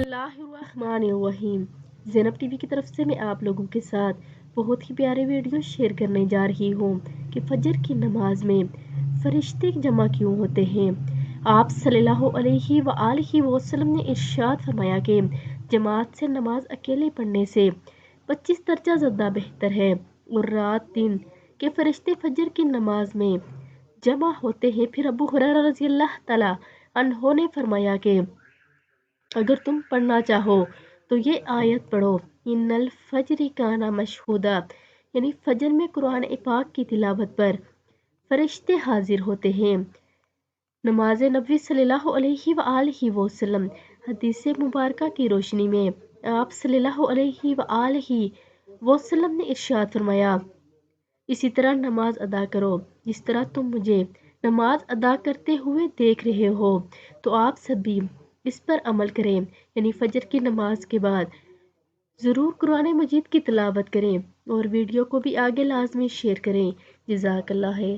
اللہ الرحمن الرحیم۔ زینب T V کی طرف سے میں آپ لوگوں کے ساتھ بہت ہی پیارے ویڈیو شیئر کرنے جا رہی ہوں کہ فجر کی نماز میں فرشتے جمع کیوں ہوتے ہیں۔ آپ صلی اللہ علیہ وآلہ وسلم نے ارشاد فرمایا کہ جماعت سے نماز اکیلے پڑھنے سے 25 درجہ زیادہ بہتر ہے، اور رات دن کے فرشتے فجر کی نماز میں جمع ہوتے ہیں۔ پھر ابو ہریرہ رضی اللہ تعالی عنہ نے فرمایا کہ اگر تم پڑھنا چاہو تو یہ آیت پڑھو، ان الفجر کان مشہودا، یعنی فجر میں قرآن پاک کی تلاوت پر فرشتے حاضر ہوتے ہیں۔ نماز نبوی صلی اللہ علیہ وآلہ وسلم۔ حدیث مبارکہ کی روشنی میں آپ صلی اللہ علیہ وآلہ وسلم نے ارشاد فرمایا، اسی طرح نماز ادا کرو جس طرح تم مجھے نماز ادا کرتے ہوئے دیکھ رہے ہو، تو آپ سب بھی اس پر عمل کریں، یعنی فجر کی نماز کے بعد ضرور قرآن مجید کی تلاوت کریں اور ویڈیو کو بھی آگے لازمی شیئر کریں۔ جزاک اللہ خیر۔